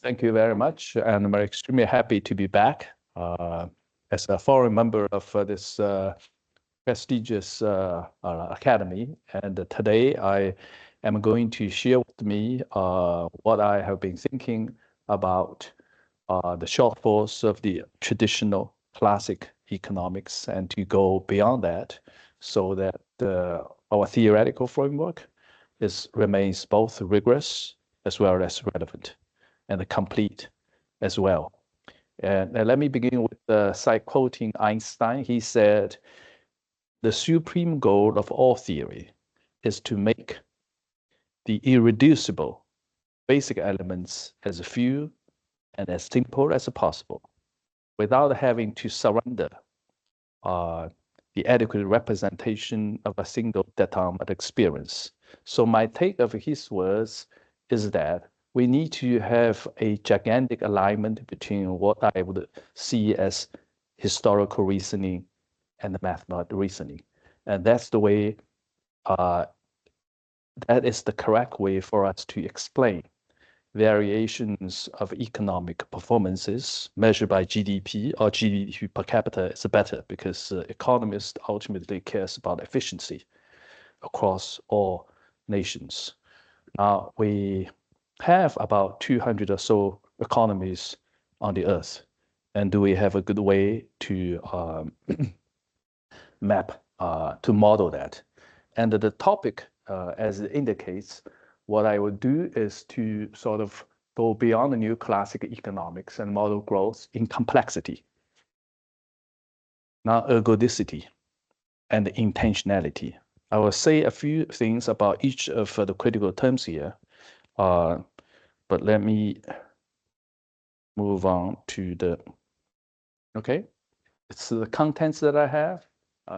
Thank you very much, and I'm extremely happy to be back as a foreign member of this prestigious academy. And today I am going to share with me what I have been thinking about the shortfalls of the traditional classic economics and to go beyond that so that our theoretical framework remains both rigorous as well as relevant and complete as well. And let me begin with quoting Einstein. He said, "The supreme goal of all theory is to make the irreducible basic elements as few and as simple as possible, without having to surrender the adequate representation of a single determined experience." So my take of his words is that we need to have a gigantic alignment between what I would see as historical reasoning and mathematical reasoning. And that's the way, that is the correct way for us to explain variations of economic performances measured by GDP or GDP per capita is better because economists ultimately cares about efficiency across all nations. Now, we have about 200 or so economies on the earth. And do we have a good way to to model that? And the topic, as it indicates, what I would do is to sort of go beyond the new classic economics and model growth in complexity, non-ergodicity, and intentionality. I will say a few things about each of the critical terms here. But let me move on to it's the contents that I have,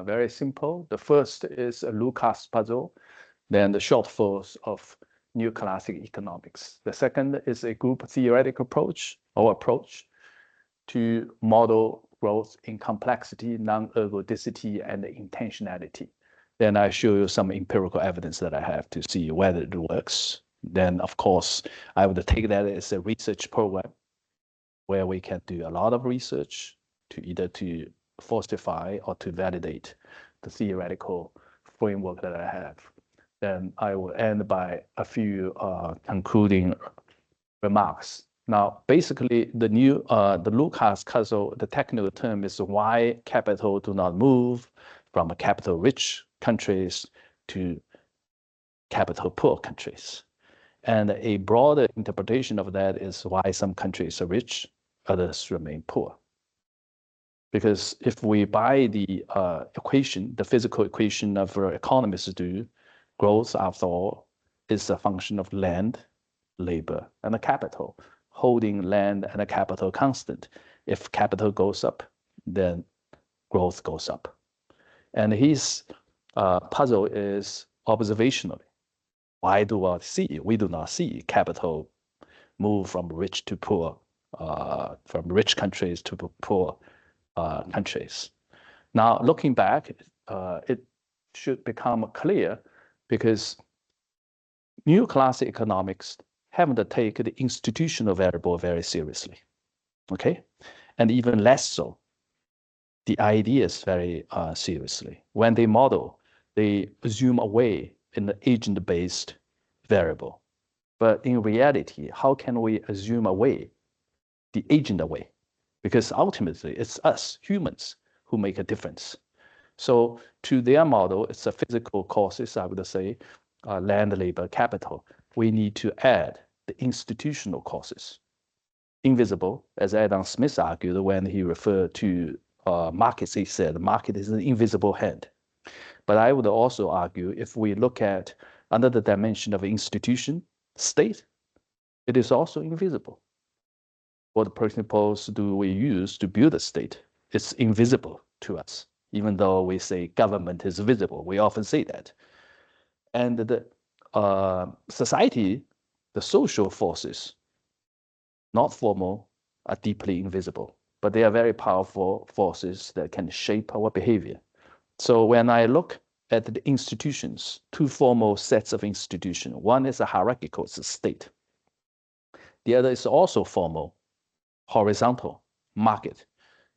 very simple. The first is a Lucas puzzle, then the shortfalls of new classic economics. The second is a group theoretical approach to model growth in complexity, non-ergodicity, and intentionality. Then I show you some empirical evidence that I have to see whether it works. Then, of course, I would take that as a research program where we can do a lot of research to either to falsify or to validate the theoretical framework that I have. Then I will end by a few concluding remarks. Now, basically, the Lucas puzzle, the technical term is why capital do not move from capital-rich countries to capital-poor countries. And a broader interpretation of that is why some countries are rich, others remain poor. Because if we buy the equation, the physical equation of economists do, growth, after all, is a function of land, labor, and capital, holding land and capital constant. If capital goes up, then growth goes up. And his puzzle is observationally. Why do we do not see capital move from rich to poor, from rich countries to poor countries? Now, looking back, it should become clear because new classic economics haven't taken the institutional variable very seriously, okay? And even less so, the ideas very seriously. When they model, they assume away in the agent-based variable. But in reality, how can we assume away the agent away? Because ultimately, it's us, humans, who make a difference. So to their model, it's a physical causes, I would say, land, labor, capital. We need to add the institutional causes. Invisible, as Adam Smith argued when he referred to markets, he said the market is an invisible hand. But I would also argue if we look at under the dimension of institution, state, it is also invisible. What principles do we use to build a state? It's invisible to us, even though we say government is visible. We often say that. And the society, the social forces, not formal, are deeply invisible, but they are very powerful forces that can shape our behavior. So when I look at the institutions, two formal sets of institutions, one is a hierarchical, it's a state. The other is also formal, horizontal market.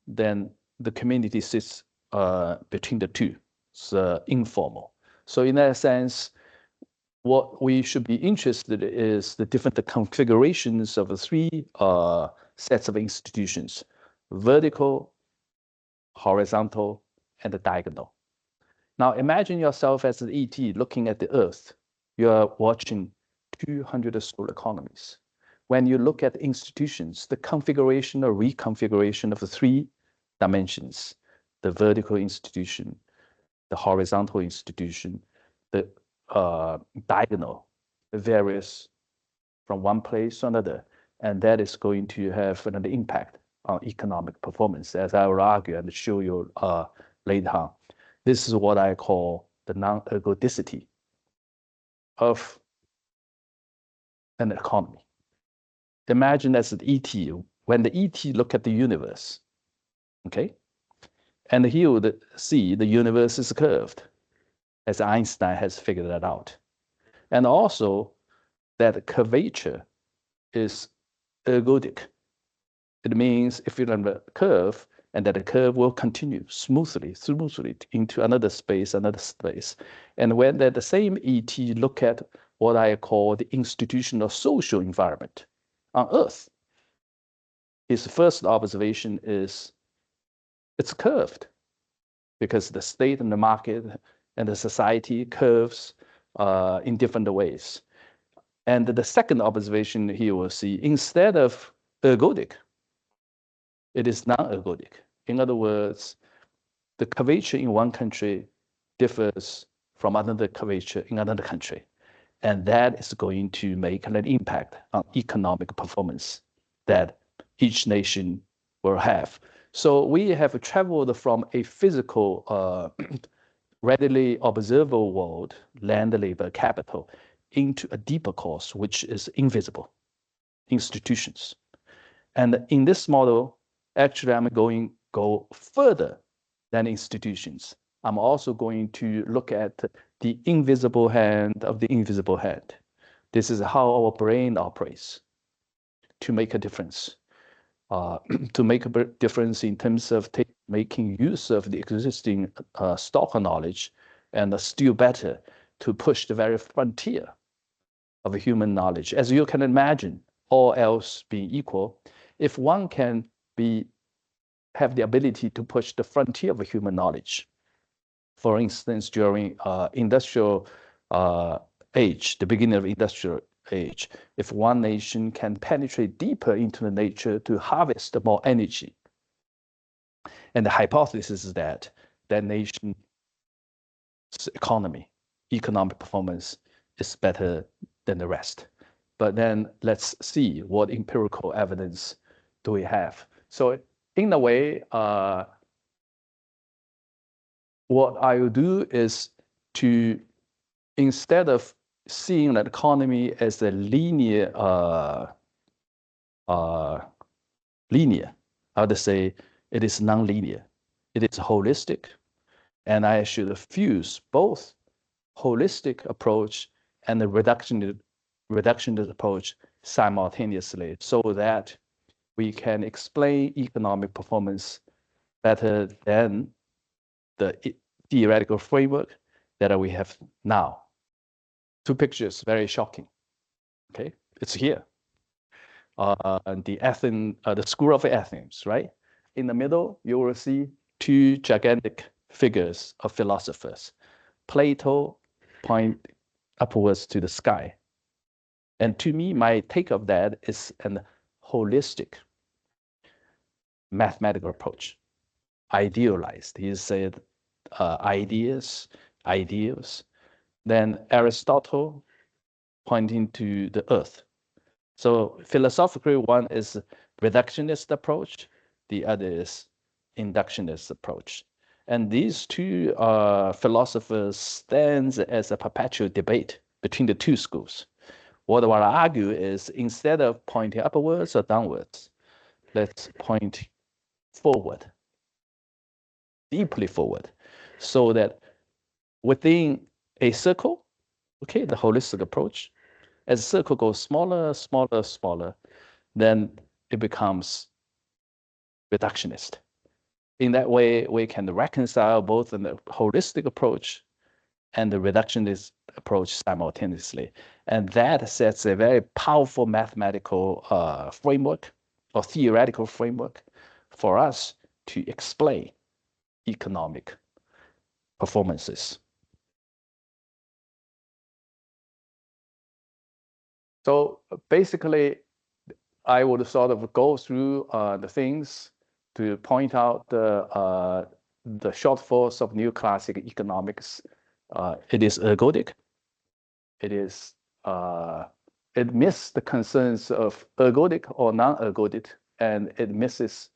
Then the community sits between the two. It's informal. So in that sense, what we should be interested in is the different configurations of the three sets of institutions: vertical, horizontal, and the diagonal. Now imagine yourself as an ET looking at the Earth. You're watching 200 solar economies. When you look at institutions, the configuration or reconfiguration of the three dimensions, the vertical institution, the horizontal institution, the diagonal, varies from one place to another, and that is going to have an impact on economic performance, as I will argue and show you later on. This is what I call the non-ergodicity of an economy. Imagine as an ET, when the ET look at the universe, okay? And he would see the universe is curved, as Einstein has figured that out. And also that curvature is ergodic. It means if you have a curve, and that the curve will continue smoothly into another space. And when the same ET look at what I call the institutional social environment on Earth, his first observation is it's curved because the state and the market and the society curves in different ways. And the second observation he will see, instead of ergodic, it is non-ergodic. In other words, the curvature in one country differs from another curvature in another country. And that is going to make an impact on economic performance that each nation will have. So we have traveled from a physical, readily observable world, land, labor, capital, into a deeper course, which is invisible, institutions. And in this model, actually, I'm going to go further than institutions. I'm also going to look at the invisible hand of the invisible hand. This is how our brain operates to make a difference, to make a difference in terms of making use of the existing stock of knowledge, and still better, to push the very frontier of human knowledge. As you can imagine, all else being equal, if one can have the ability to push the frontier of human knowledge, for instance, during industrial age, the beginning of industrial age, if one nation can penetrate deeper into the nature to harvest more energy, and the hypothesis is that that nation's economic performance is better than the rest. But then let's see what empirical evidence do we have. So in a way, what I will do is to, instead of seeing the economy as a linear, I would say it is non-linear. It is holistic, and I should fuse both holistic approach and the reductionist approach simultaneously, so that we can explain economic performance better than the theoretical framework that we have now. Two pictures, very shocking. Okay, it's here. The School of Athens, right? In the middle, you will see two gigantic figures of philosophers. Plato point upwards to the sky. And to me, my take of that is an holistic mathematical approach, idealized. He said ideas, ideals. Then Aristotle pointing to the earth. So philosophically, one is reductionist approach, the other is inductionist approach. And these two philosophers stands as a perpetual debate between the two schools. What I want to argue is, instead of pointing upwards or downwards, let's point forward, deeply forward, so that within a circle, okay, the holistic approach, As the circle goes smaller, smaller, smaller, then it becomes reductionist. In that way, we can reconcile both the holistic approach and the reductionist approach simultaneously. And that sets a very powerful mathematical framework or theoretical framework for us to explain economic performances. So basically, I would sort of go through the things to point out the shortfalls of neoclassic economics. It is ergodic. It is it misses the concerns of ergodic or non-ergodic, and it misses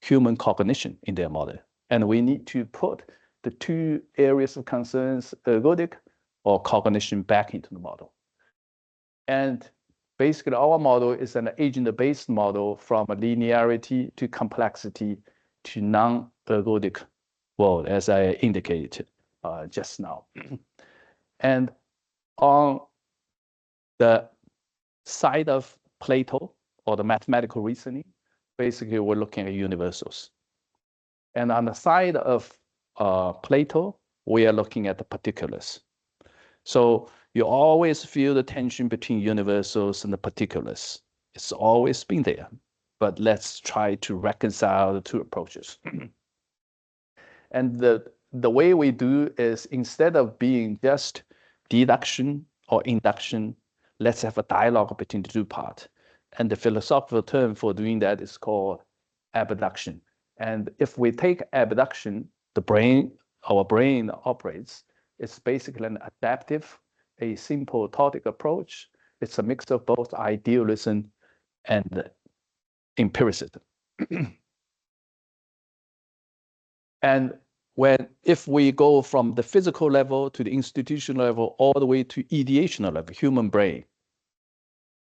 human cognition in their model. And we need to put the two areas of concerns, ergodic or cognition, back into the model. And basically, our model is an agent-based model from a linearity to complexity to non-ergodic world, as I indicated just now. And on the side of Plato, or the mathematical reasoning, basically, we're looking at universals. And on the side of Plato, we are looking at the particulars. So you always feel the tension between universals and the particulars. It's always been there. But let's try to reconcile the two approaches. And the way we do is, instead of being just deduction or induction, let's have a dialogue between the two parts. And the philosophical term for doing that is called abduction. And if we take abduction, our brain operates. It's basically an adaptive, asymptotic approach. It's a mix of both idealism and empiricism. And if we go from the physical level to the institutional level, all the way to ideational level, human brain,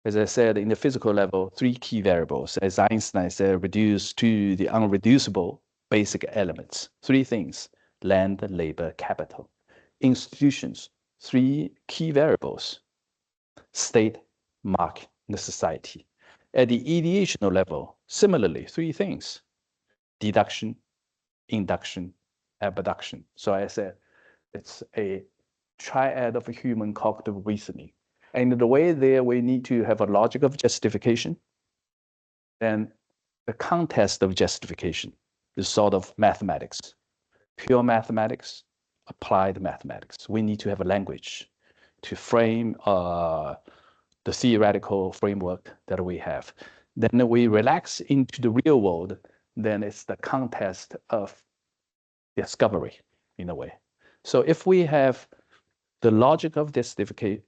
as I said, in the physical level, 3 key variables, as Einstein said, reduced to the unreducible basic elements. 3 things: land, labor, capital. Institutions, 3 key variables: state, market, and society. At the ideational level, similarly, 3 things: deduction, induction, abduction. So I said it's a triad of human cognitive reasoning. And in the way there, we need to have a logic of justification. And the context of justification is sort of mathematics, pure mathematics, applied mathematics. We need to have a language to frame the theoretical framework that we have. Then we relax into the real world, then it's the context of discovery, in a way. So if we have the logic of justification,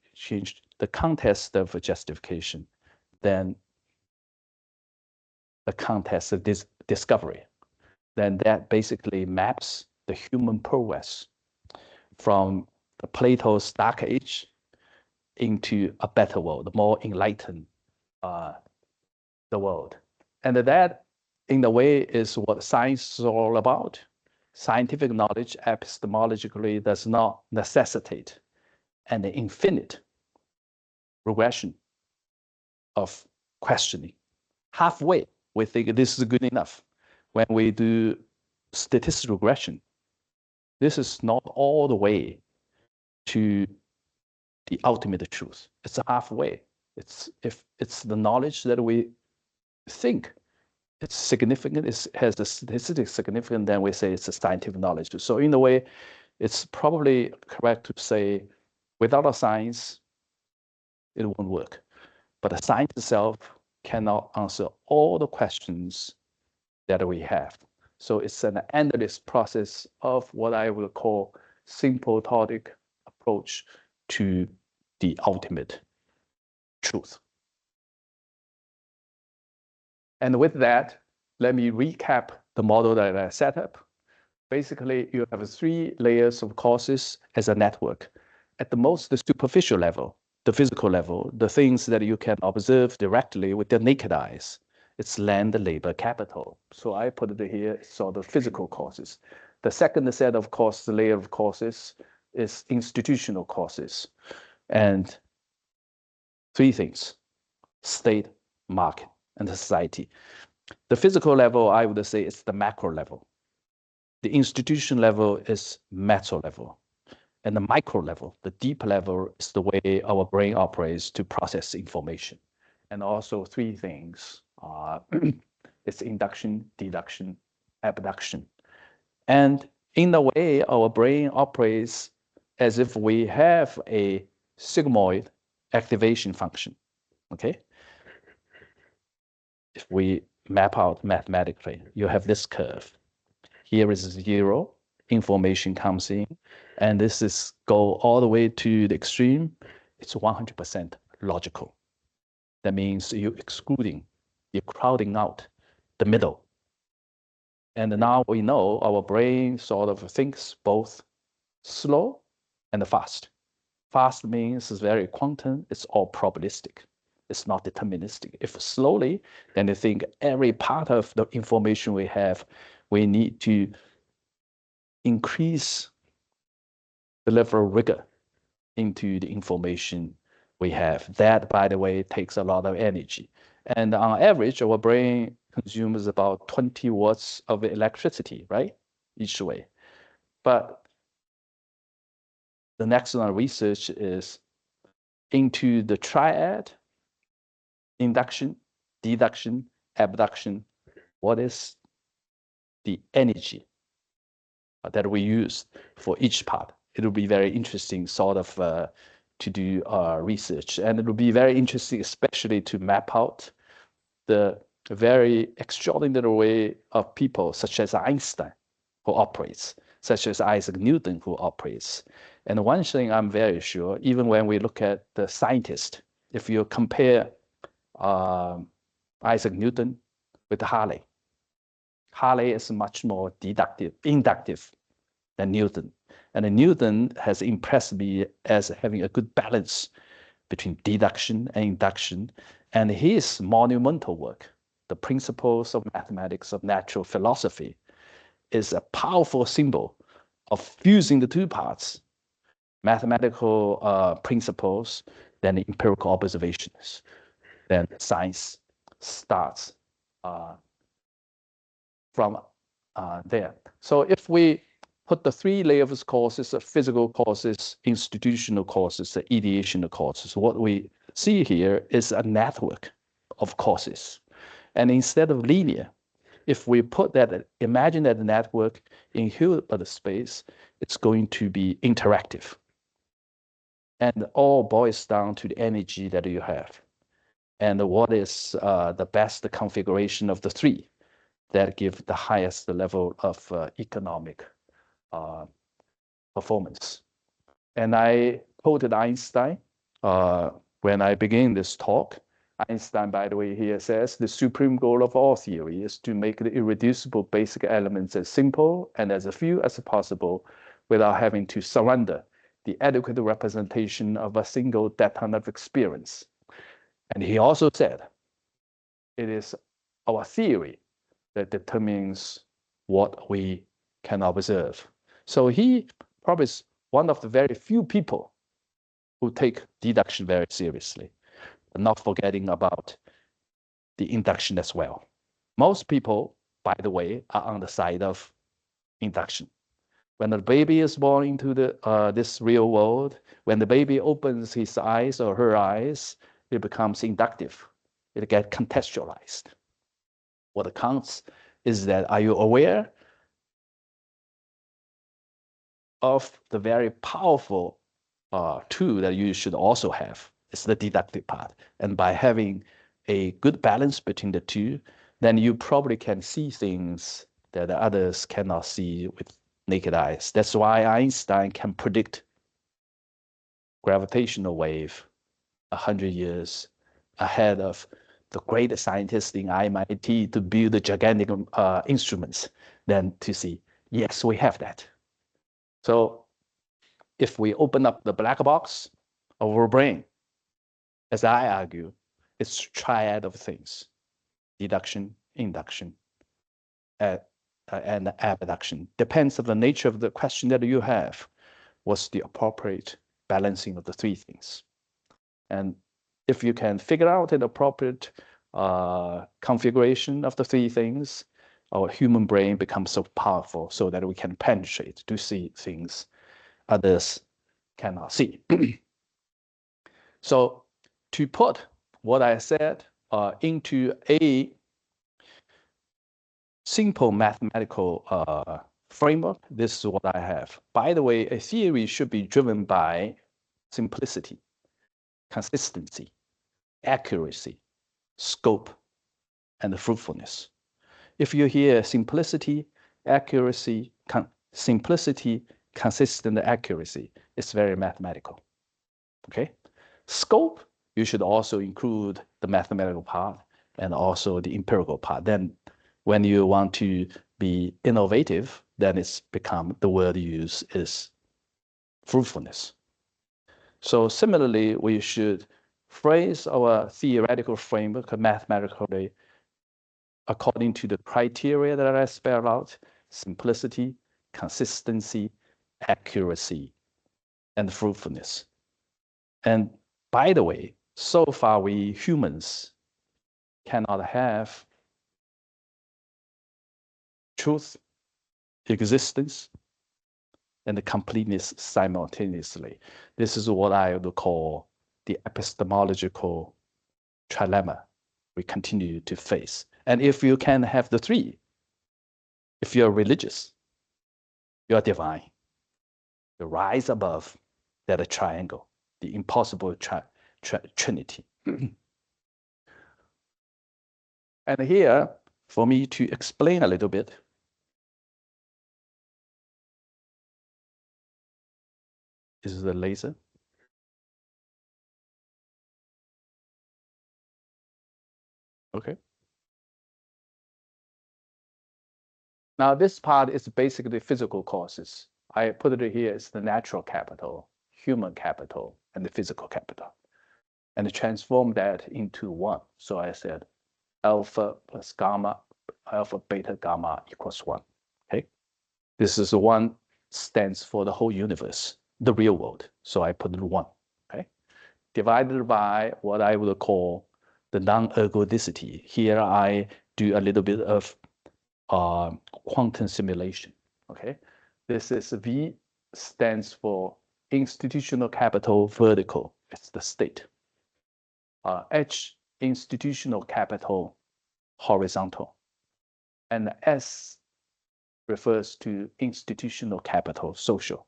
the context of justification, then the context of this discovery, then that basically maps the human progress from the Plato's Dark Age into a better world, a more enlightened the world. And that, in a way, is what science is all about. Scientific knowledge epistemologically does not necessitate an infinite regression of questioning. Halfway, we think this is good enough. When we do statistical regression, this is not all the way to the ultimate truth. It's halfway. If it's the knowledge that we think it's significant, it has a statistic significance, then we say it's a scientific knowledge. So in a way, it's probably correct to say without a science, it won't work. But the science itself cannot answer all the questions that we have. So it's an endless process of what I will call symptotic approach to the ultimate truth. And with that, let me recap the model that I set up. Basically, you have 3 layers of causes as a network. At the most, the superficial level, the physical level, the things that you can observe directly with the naked eyes. It's land, labor, capital. So I put it here, sort of physical causes. The second set of causes, the layer of causes, is institutional causes. And three things: state, market, and society. The physical level, I would say, is the macro level. The institution level is meso level. And the micro level, the deep level, is the way our brain operates to process information. And also three things. It's induction, deduction, abduction. And in a way, our brain operates as if we have a sigmoid activation function, okay? If we map out mathematically, you have this curve. Here is 0, information comes in, and this is go all the way to the extreme. It's 100% logical. That means you're excluding, you're crowding out the middle. And now we know our brain sort of thinks both slow and fast. Fast means it's very quantum, it's all probabilistic. It's not deterministic. If slowly, then you think every part of the information we have, we need to increase the level of rigor into the information we have. That, by the way, takes a lot of energy. And on average, our brain consumes about 20 watts of electricity, right? Each way. But the next one research is into the triad, induction, deduction, abduction. What is the energy that we use for each part? It will be very interesting sort of to do research. And it will be very interesting, especially to map out the very extraordinary way of people such as Einstein who operates, such as Isaac Newton who operates. And one thing I'm very sure, even when we look at the scientist, if you compare Isaac Newton with Harley, Harley is much more inductive than Newton. And Newton has impressed me as having a good balance between deduction and induction. And his monumental work, The Principles of Mathematics of Natural Philosophy, is a powerful symbol of fusing the two parts, mathematical principles, then empirical observations. Then science starts from there. So if we put the three layers courses, the physical courses, institutional courses, the ideational courses, what we see here is a network of courses. And instead of linear, if we put that, imagine that network in Hilbert space, it's going to be interactive. And all boils down to the energy that you have. And what is the best configuration of the three that give the highest level of economic performance. And I quoted Einstein when I began this talk. Einstein, by the way, here says, the supreme goal of all theory is to make the irreducible basic elements as simple and as few as possible without having to surrender the adequate representation of a single datum of experience. And he also said, it is our theory that determines what we can observe. So he probably is one of the very few people who take deduction very seriously, but not forgetting about the induction as well. Most people, by the way, are on the side of induction. When the baby is born into this real world, when the baby opens his eyes or her eyes, it becomes inductive. It gets contextualized. What counts is that, are you aware of the very powerful tool that you should also have? It's the deductive part. And by having a good balance between the two, then you probably can see things that others cannot see with naked eyes. That's why Einstein can predict gravitational wave 100 years ahead of the great scientists in MIT to build the gigantic instruments than to see, yes, we have that. So if we open up the black box of our brain, as I argue, it's a triad of things: deduction, induction, and abduction. Depends on the nature of the question that you have. What's the appropriate balancing of the three things? And if you can figure out an appropriate configuration of the three things, our human brain becomes so powerful so that we can penetrate to see things others cannot see. So to put what I said into a simple mathematical framework, this is what I have. By the way, a theory should be driven by simplicity, consistency, accuracy, scope, and fruitfulness. If you hear simplicity, accuracy, simplicity, consistent accuracy, it's very mathematical. Okay? Scope, you should also include the mathematical part and also the empirical part. Then when you want to be innovative, then it's become, the word used is fruitfulness. So similarly, we should phrase our theoretical framework mathematically according to the criteria that I spelled out: simplicity, consistency, accuracy, and fruitfulness. And by the way, so far we humans cannot have truth, existence, and the completeness simultaneously. This is what I would call the epistemological trilemma we continue to face. And if you can have the three, if you're religious, you're divine. You rise above that triangle, the impossible trinity. And here, for me to explain a little bit, this is the laser. Okay. Now this part is basically physical causes. I put it here as the natural capital, human capital, and the physical capital, and transform that into one. So I said alpha plus gamma, alpha, beta, gamma equals one. Okay. This is one stands for the whole universe, the real world. So I put it one. Okay. Divided by what I would call the non-ergodicity. Here I do a little bit of quantum simulation. Okay, this is V stands for institutional capital vertical. It's the state. H institutional capital horizontal, and S refers to institutional capital social.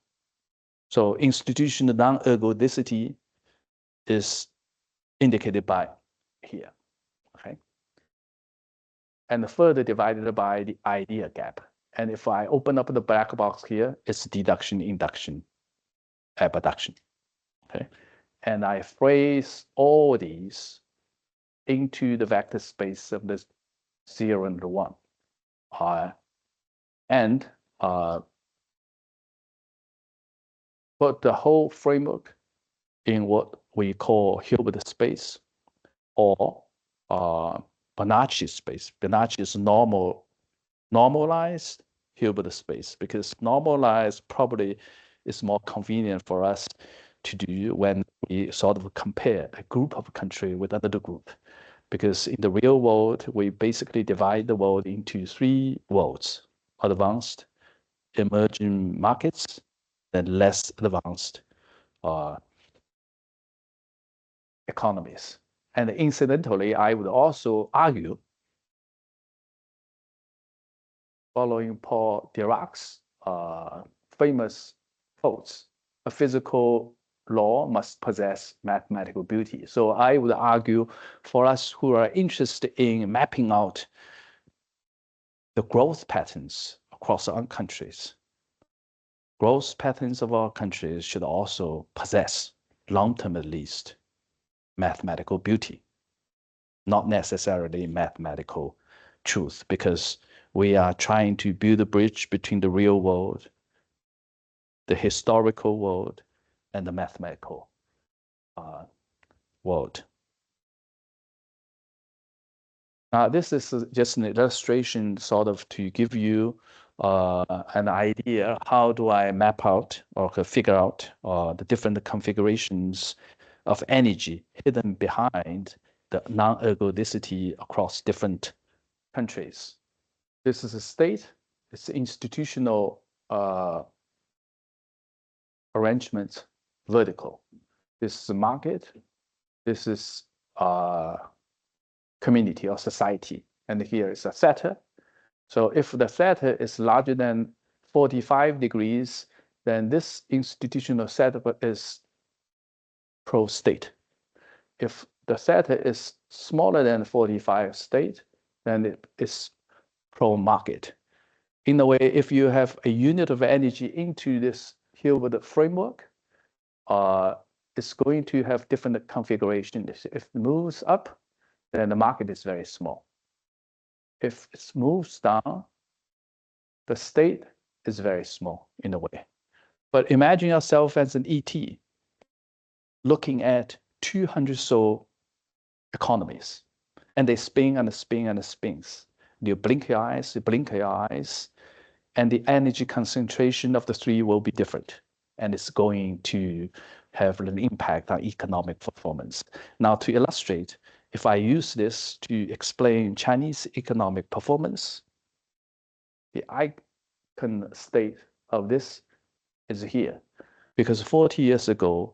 So institutional non-ergodicity is indicated by here. Okay. And further divided by the idea gap. And if I open up the black box here, it's deduction, induction, abduction. Okay. And I phrase all these into the vector space of this 0 and 1. Put the whole framework in what we call Hilbert space, or Bonacci space. Bonacci is normalized Hilbert space, because normalized probably is more convenient for us to do when we sort of compare a group of country with another group. Because in the real world, we basically divide the world into three worlds: advanced, emerging markets, and less advanced economies. And incidentally, I would also argue, following Paul Dirac's famous quotes, a physical law must possess mathematical beauty. So I would argue, for us who are interested in mapping out the growth patterns across our countries, growth patterns of our countries should also possess, long-term at least, mathematical beauty, not necessarily mathematical truth, because we are trying to build a bridge between the real world, the historical world, and the mathematical world. This is just an illustration sort of to give you an idea, how do I map out or figure out the different configurations of energy hidden behind the non-ergodicity across different countries. This is a state, it's institutional arrangement, vertical. This is a market, this is community or society, and here is a theta. So if the theta is larger than 45 degrees, then this institutional setup is pro-state. If the theta is smaller than 45 state, then it is pro-market. In a way, if you have a unit of energy into this Hilbert framework, it's going to have different configurations. If it moves up, then the market is very small. If it moves down, the state is very small in a way. But imagine yourself as an ET looking at 200 so economies, and they spin and spin and spins. You blink your eyes, and the energy concentration of the three will be different, and it's going to have an impact on economic performance. Now, to illustrate, if I use this to explain Chinese economic performance, the icon state of this is here, because 40 years ago,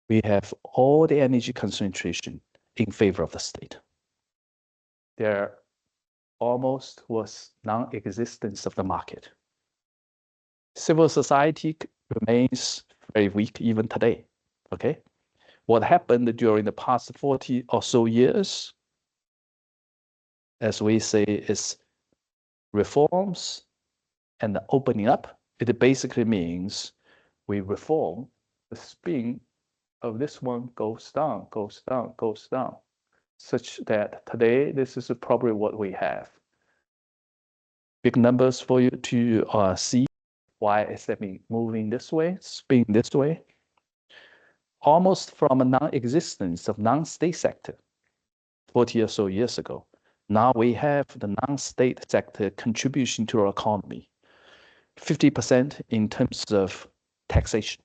we have all the energy concentration in favor of the state. There almost was non-existence of the market. Civil society remains very weak even today, okay? What happened during the past 40 or so years, as we say, is reforms and opening up. It basically means we reform, the spin of this one goes down, goes down, goes down, such that today this is probably what we have. Big numbers for you to see. Why is that moving this way, spin this way? Almost from a non-existence of non-state sector 40 or so years ago. Now we have the non-state sector contribution to our economy. 50% in terms of taxation,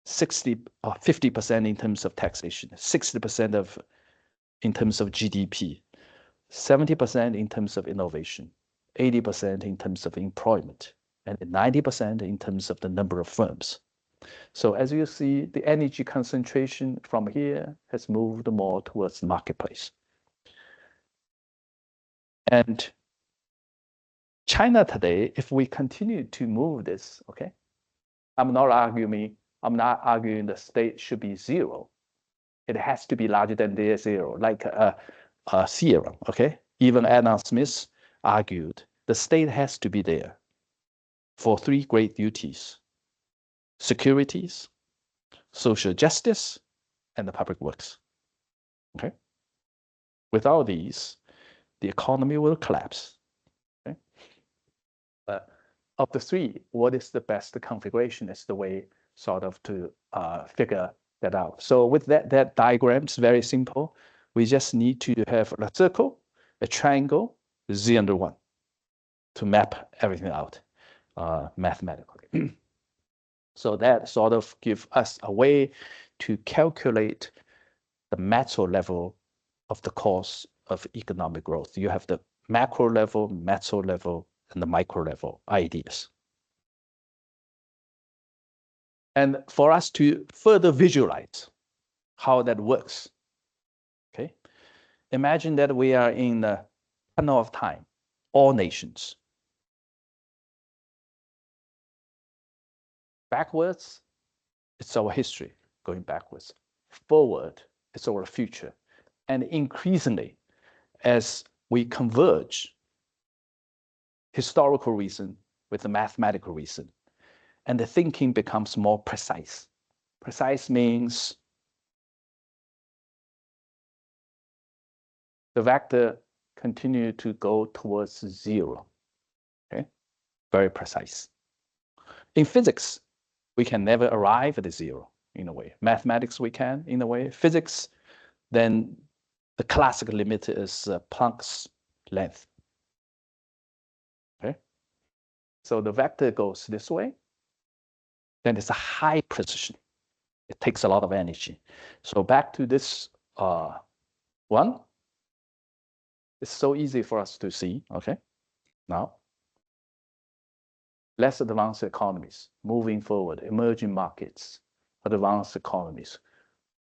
50% in terms of taxation, 60% in terms of GDP, 70% in terms of innovation, 80% in terms of employment, and 90% in terms of the number of firms. So as you see, the energy concentration from here has moved more towards the marketplace. And China today, if we continue to move this, okay, I'm not arguing the state should be zero. It has to be larger than their zero, like a theorem, okay? Even Adam Smith argued the state has to be there for three great duties: securities, social justice, and the public works, okay? Without these, the economy will collapse. But of the three, what is the best configuration is the way sort of to figure that out. So with that diagram, it's very simple. We just need to have a circle, a triangle, z under 1 to map everything out mathematically. So that sort of gives us a way to calculate the macro level of the cost of economic growth. You have the macro level, meso level, and the micro level ideas. And for us to further visualize how that works, okay, imagine that we are in the tunnel of time, all nations. Backwards, it's our history going backwards. Forward, it's our future. And increasingly, as we converge historical reason with the mathematical reason, and the thinking becomes more precise. Precise means the vector continue to go towards zero, okay? Very precise. In physics, we can never arrive at the zero in a way. Mathematics, we can in a way. Physics, then the classical limit is Planck's length, okay? So the vector goes this way, then it's a high precision. It takes a lot of energy. So back to this one. It's so easy for us to see, okay? Now, less advanced economies, moving forward, emerging markets, advanced economies.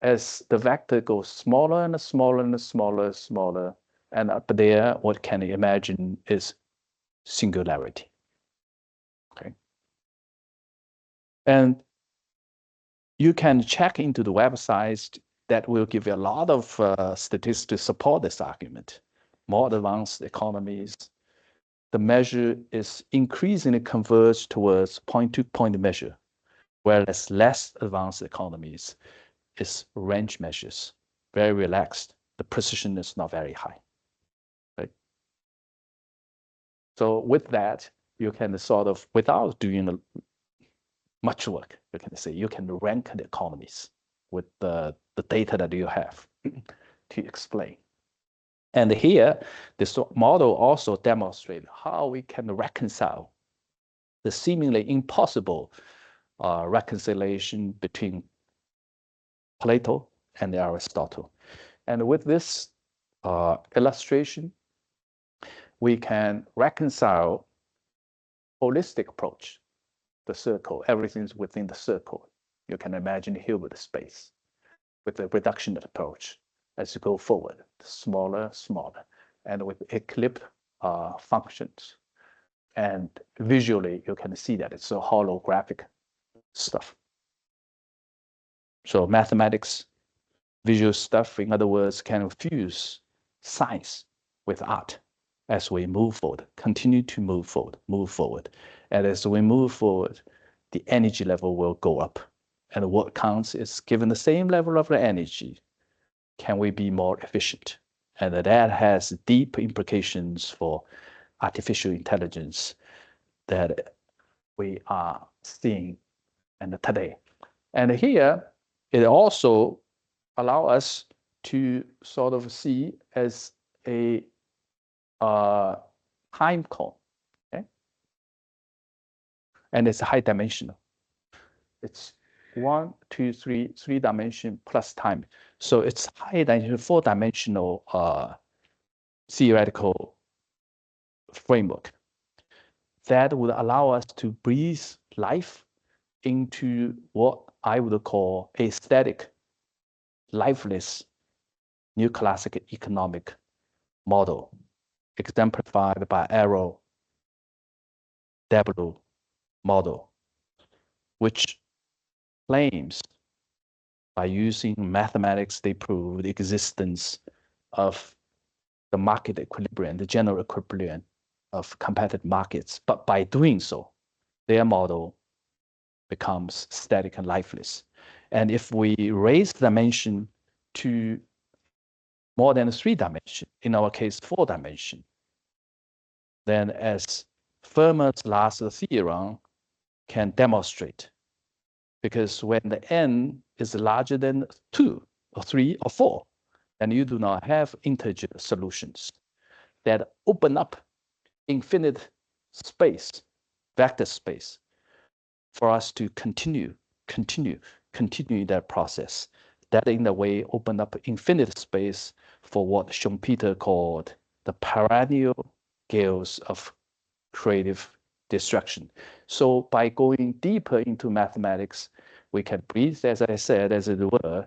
As the vector goes smaller and smaller and smaller, and up there, what can you imagine is singularity, okay? And you can check into the websites that will give you a lot of statistics to support this argument. More advanced economies, the measure is increasingly converged towards point-to-point measure, whereas less advanced economies is range measures, very relaxed. The precision is not very high, right? So with that, you can sort of, without doing much work, you can say you can rank the economies with the data that you have to explain. And here, this model also demonstrates how we can reconcile the seemingly impossible reconciliation between Plato and Aristotle. And with this illustration, we can reconcile holistic approach, the circle, everything's within the circle. You can imagine Hilbert space with the reductionist approach as you go forward, smaller, and with eclipse functions. And visually, you can see that it's a holographic stuff. So mathematics, visual stuff, in other words, can fuse science with art as we move forward, continue to move forward. And as we move forward, the energy level will go up. And what counts is, given the same level of energy, can we be more efficient? And that has deep implications for artificial intelligence that we are seeing today. And here, it also allows us to sort of see as a time cone, okay? And it's high dimensional. It's 1, 2, 3 dimension plus time. So it's high dimensional, 4-dimensional theoretical framework that would allow us to breathe life into what I would call a static, lifeless, neoclassic economic model, exemplified by Arrow W model, which claims by using mathematics, they prove the existence of the market equilibrium, the general equilibrium of competitive markets. But by doing so, their model becomes static and lifeless. And if we raise dimension to more than 3 dimensions, in our case, 4 dimensions, then as Fermat's last theorem can demonstrate, because when the n is larger than 2 or 3 or 4, then you do not have integer solutions that open up infinite space, vector space, for us to continue that process. That in a way opened up infinite space for what Schumpeter called the perennial gales of creative destruction. So by going deeper into mathematics, we can breathe, as I said, as it were,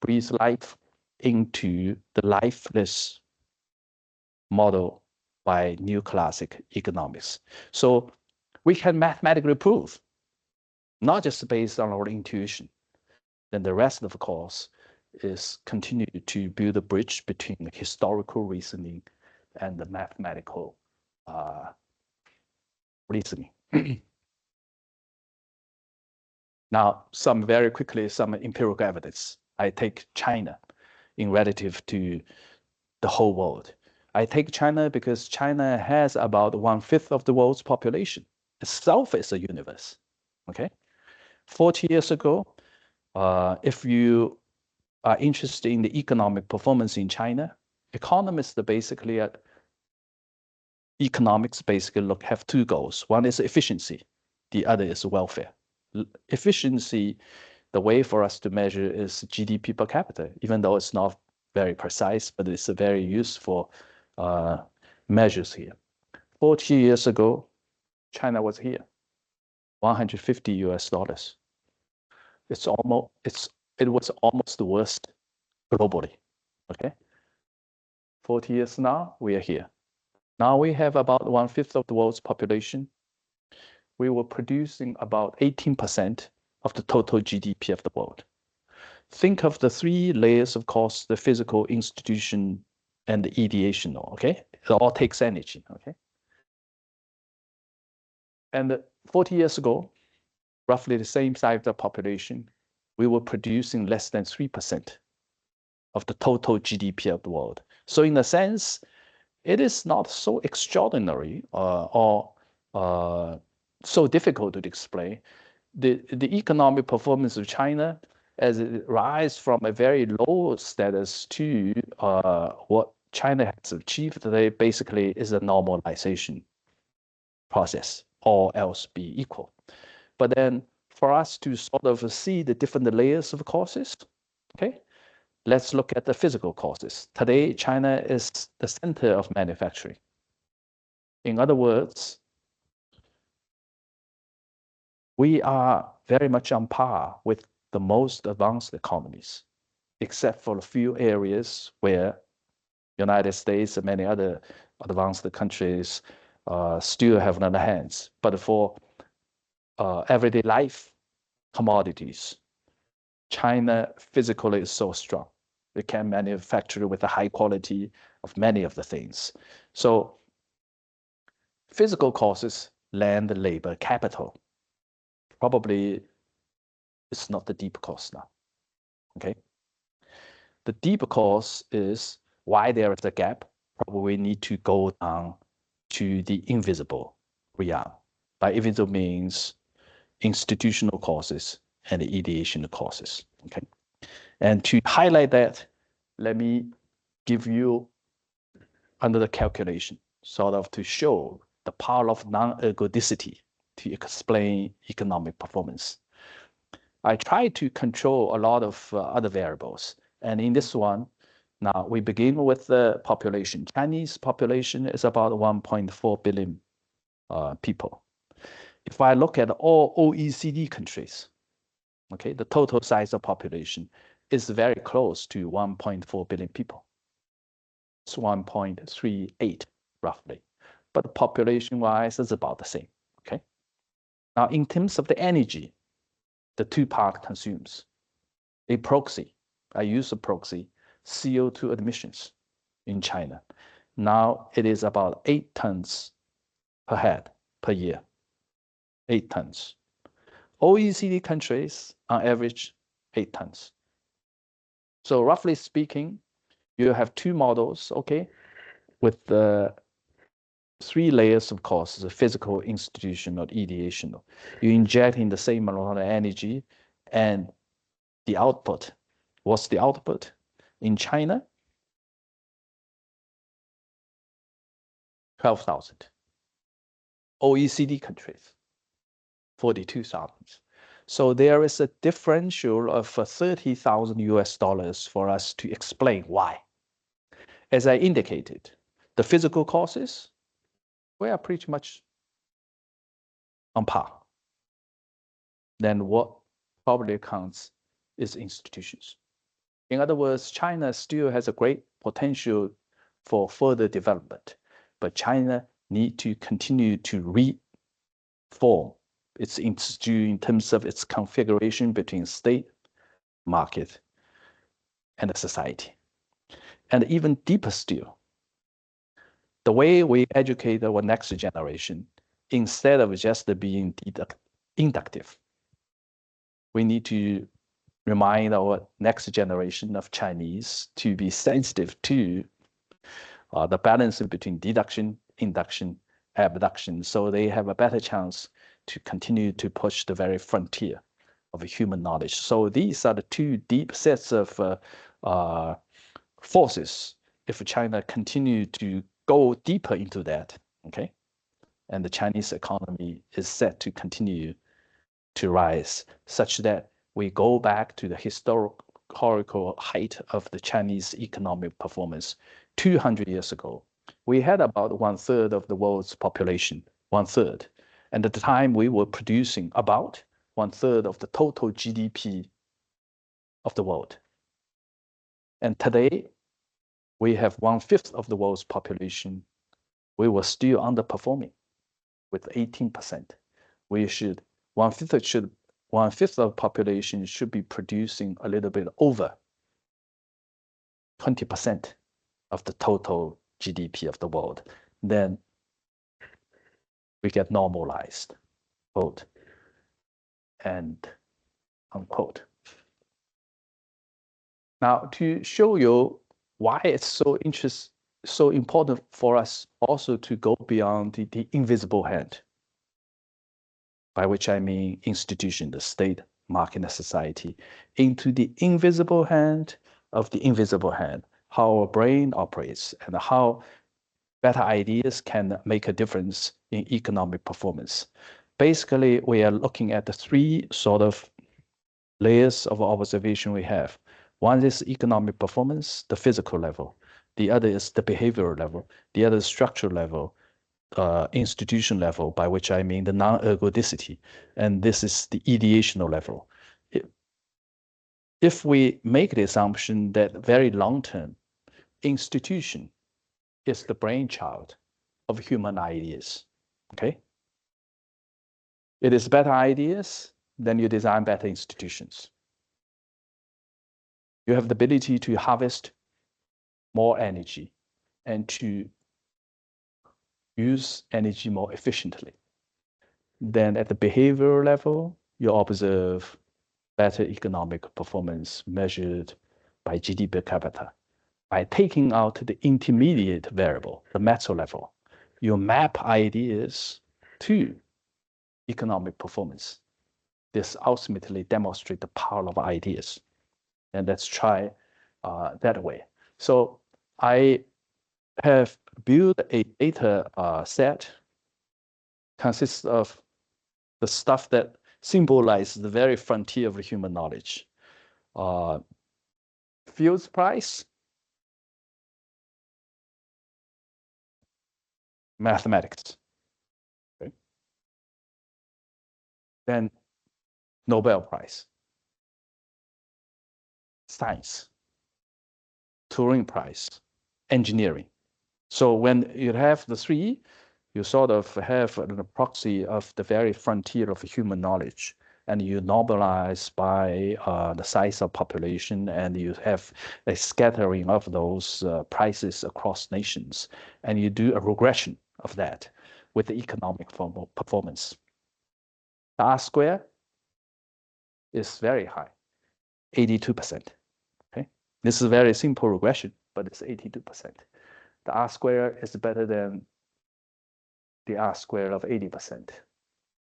breathe life into the lifeless model by neoclassic economics. So we can mathematically prove, not just based on our intuition. Then the rest of the course is continue to build a bridge between the historical reasoning and the mathematical reasoning. Now, very quickly, some empirical evidence. I take China in relative to the whole world. I take China because China has about 1/5 of the world's population. Itself is a universe, okay? 40 years ago, if you are interested in the economic performance in China, economists basically have 2 goals. One is efficiency, the other is welfare. Efficiency the way for us to measure is GDP per capita, even though it's not very precise, but it's a very useful measures here. 40 years ago, China was here, 150 US dollars. It was almost the worst globally, okay? 40 years now, we are here. Now we have about 1/5 of the world's population. We were producing about 18% of the total GDP of the world. Think of the three layers of cost: the physical, institution, and the ideational, okay? It all takes energy, okay? And 40 years ago, roughly the same size of the population, we were producing less than 3% of the total GDP of the world. So in a sense, it is not so extraordinary or so difficult to explain. The economic performance of China, as it rises from a very low status to what China has achieved today, basically is a normalization process, all else be equal. But then for us to sort of see the different layers of causes, okay, let's look at the physical causes. Today, China is the center of manufacturing. In other words, we are very much on par with the most advanced economies, except for a few areas where United States and many other advanced countries still have on their hands. But for everyday life commodities, China physically is so strong. It can manufacture with a high quality of many of the things. So physical causes, land, labor, capital, probably it's not the deep cause now, okay? The deep cause is why there is a gap. Probably we need to go down to the invisible realm. By invisible means institutional causes and the ideation causes, okay? And to highlight that, let me give you another calculation, sort of to show the power of non-ergodicity to explain economic performance. I try to control a lot of other variables. And in this one, now we begin with the population. Chinese population is about 1.4 billion people. If I look at all OECD countries, okay, the total size of population is very close to 1.4 billion people. It's 1.38 roughly, but population-wise is about the same, okay? Now, in terms of the energy, the two part consumes. A proxy, I use a proxy, CO2 emissions in China. Now it is about 8 tons per head per year, 8 tons. OECD countries, on average, 8 tons. So roughly speaking, you have two models, okay, with the 3 layers of costs: the physical, institutional, ideational. You inject in the same amount of energy, and the output. What's the output? In China, 12,000. OECD countries, 42,000. So there is a differential of 30,000 US dollars for us to explain why. As I indicated, the physical causes, we are pretty much on par. Then what probably counts is institutions. In other words, China still has a great potential for further development, but China needs to continue to reform its institution in terms of its configuration between state, market, and the society. And even deeper still, the way we educate our next generation, instead of just being inductive, we need to remind our next generation of Chinese to be sensitive to the balance between deduction, induction, abduction, so they have a better chance to continue to push the very frontier of human knowledge. So these are the two deep sets of forces if China continue to go deeper into that, okay? And the Chinese economy is set to continue to rise such that we go back to the historical height of the Chinese economic performance 200 years ago. We had about 1/3 of the world's population, 1/3. And at the time, we were producing about 1/3 of the total GDP of the world. And today, we have 1/5 of the world's population. We were still underperforming with 18%. We should, 1/5 of the population should be producing a little bit over 20% of the total GDP of the world. Then we get normalized, quote and unquote. Now, to show you why it's so important for us also to go beyond the invisible hand, by which I mean institution, the state, market, and society, into the invisible hand of the invisible hand, how our brain operates and how better ideas can make a difference in economic performance. Basically, we are looking at the three sort of layers of observation we have. One is economic performance, the physical level. The other is the behavioral level. The other is structural level, institution level, by which I mean the non-ergodicity. And this is the ideational level. If we make the assumption that very long-term institution is the brainchild of human ideas, okay? It is better ideas, then you design better institutions. You have the ability to harvest more energy and to use energy more efficiently. Then at the behavioral level, you observe better economic performance measured by GDP per capita. By taking out the intermediate variable, the meso level, you map ideas to economic performance. This ultimately demonstrates the power of ideas. And let's try that way. So I have built a data set consists of the stuff that symbolizes the very frontier of the human knowledge. Fields price, mathematics. Okay. Then Nobel Prize, science, Turing Prize, engineering. So when you have the three, you sort of have a proxy of the very frontier of human knowledge, and you normalize by the size of population, and you have a scattering of those prices across nations, and you do a regression of that with the economic performance. The R square is very high, 82%. Okay, this is a very simple regression, but it's 82%. The R square is better than the R square of 80%.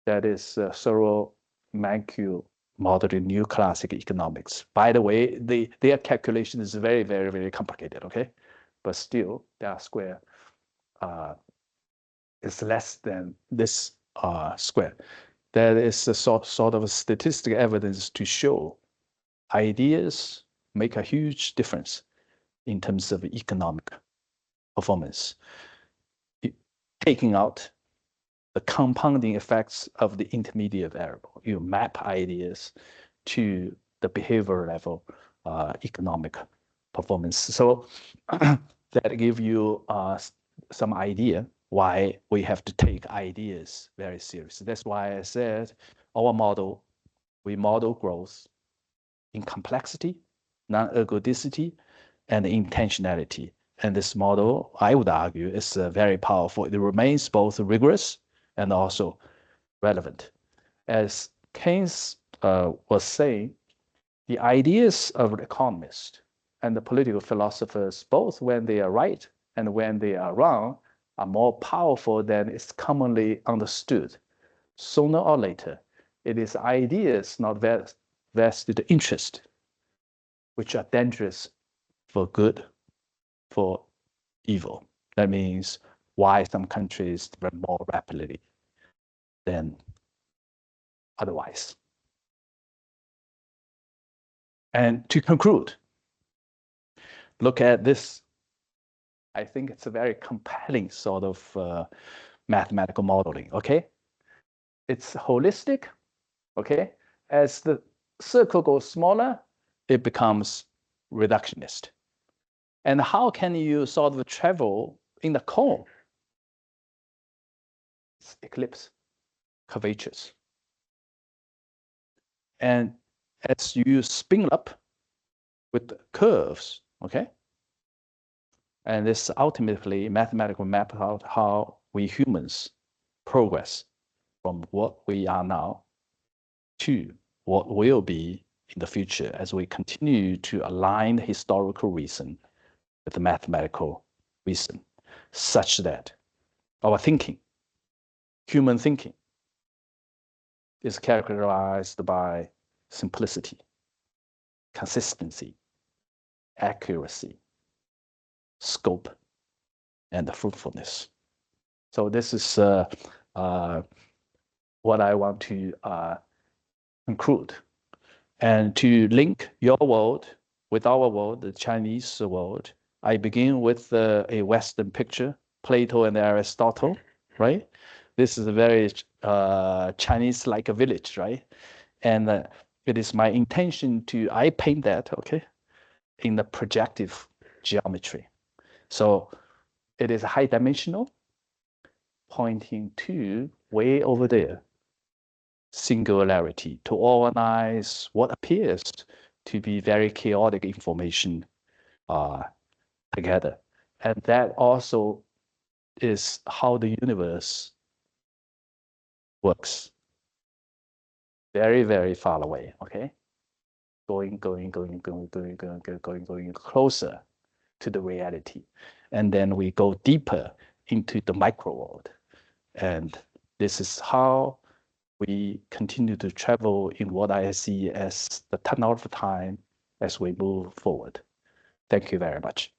That is thorough Mankey model in new classic economics. By the way, their calculation is very, very, very complicated, okay? But still, the R square is less than this square. That is a sort of a statistical evidence to show ideas make a huge difference in terms of economic performance. Taking out the compounding effects of the intermediate variable, you map ideas to the behavioral level economic performance. So that gives you some idea why we have to take ideas very seriously. That's why I said our model, we model growth in complexity, non-ergodicity, and intentionality. And this model, I would argue, is very powerful. It remains both rigorous and also relevant. As Keynes was saying, the ideas of the economists and the political philosophers, both when they are right and when they are wrong, are more powerful than is commonly understood. Sooner or later, it is ideas, not vested interest, which are dangerous for good, for evil. That means why some countries develop more rapidly than otherwise. And to conclude, look at this. I think it's a very compelling sort of mathematical modeling, okay? It's holistic, okay? As the circle goes smaller, it becomes reductionist. And how can you sort of travel in the cone? It's ellipse, curvatures. And as you spin up with curves, okay? And this ultimately mathematical map out how we humans progress from what we are now to what will be in the future as we continue to align historical reason with the mathematical reason, such that our thinking, human thinking, is characterized by simplicity, consistency, accuracy, scope, and fruitfulness. So this is what I want to conclude. And to link your world with our world, the Chinese world, I begin with a Western picture, Plato and Aristotle, right? This is a very Chinese-like a village, right? And it is my intention I paint that, okay, in the projective geometry. So it is high dimensional, pointing to way over there, singularity, to organize what appears to be very chaotic information together. And that also is how the universe works. Very, very far away, okay? Going closer to the reality. And then we go deeper into the micro world. And this is how we continue to travel in what I see as the tunnel of time as we move forward. Thank you very much.